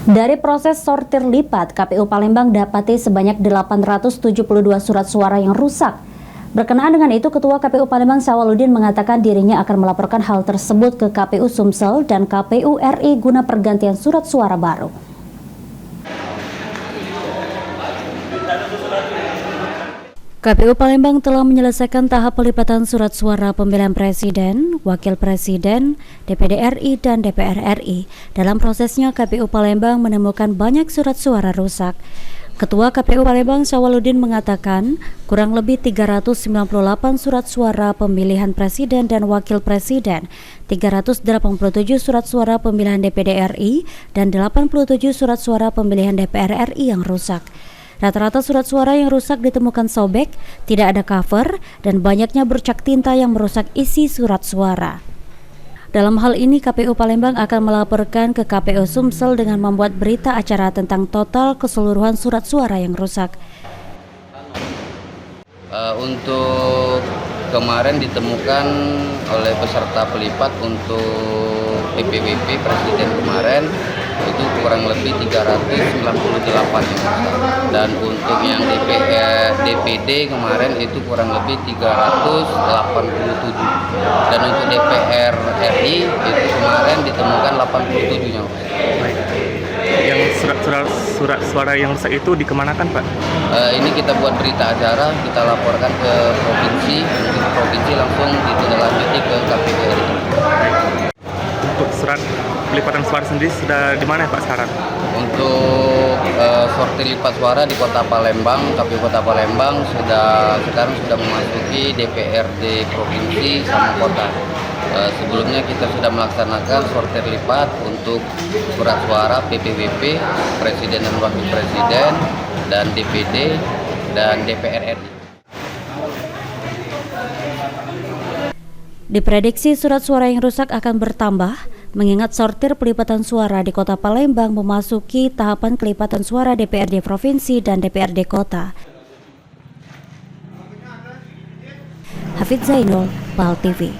Dari proses sortir lipat, KPU Palembang dapati sebanyak 872 surat suara yang rusak. Berkenaan dengan itu, Ketua KPU Palembang Sawaludin mengatakan dirinya akan melaporkan hal tersebut ke KPU Sumsel dan KPU RI guna pergantian surat suara baru. KPU Palembang telah menyelesaikan tahap pelipatan surat suara pemilihan Presiden, Wakil Presiden, DPD RI, dan DPR RI. Dalam prosesnya, KPU Palembang menemukan banyak surat suara rusak. Ketua KPU Palembang Sawaludin mengatakan kurang lebih 398 surat suara pemilihan Presiden dan Wakil Presiden, 387 surat suara pemilihan DPD RI, dan 87 surat suara pemilihan DPR RI yang rusak. Rata-rata surat suara yang rusak ditemukan sobek, tidak ada cover, dan banyaknya bercak tinta yang merusak isi surat suara. Dalam hal ini, KPU Palembang akan melaporkan ke KPU Sumsel dengan membuat berita acara tentang total keseluruhan surat suara yang rusak. Untuk kemarin ditemukan oleh peserta pelipat untuk PPWP Presiden kemarin itu kurang lebih 398 yang rusak, dan untuk yang DPD kemarin itu kurang lebih 387, dan untuk DPR RI itu kemarin ditemukan 87 yang rusak. Yang surat suara yang rusak itu dikemanakan, Pak? Ini kita buat berita acara, kita laporkan ke provinsi, untuk provinsi langsung ditindaklanjuti ke KPU RI. Untuk surat pelipatan suara sendiri sudah di mana, Pak, sekarang? Untuk sortir lipat suara di Kota Palembang, KPU Kota Palembang sekarang sudah memasuki DPRD provinsi sama kota. Sebelumnya kita sudah melaksanakan sortir lipat untuk surat suara PPWP, Presiden dan Wakil Presiden, dan DPD dan DPR RI. Diprediksi surat suara yang rusak akan bertambah, mengingat sortir pelipatan suara di Kota Palembang memasuki tahapan kelipatan suara DPRD Provinsi dan DPRD Kota. Hafidz Zainul, PAL TV.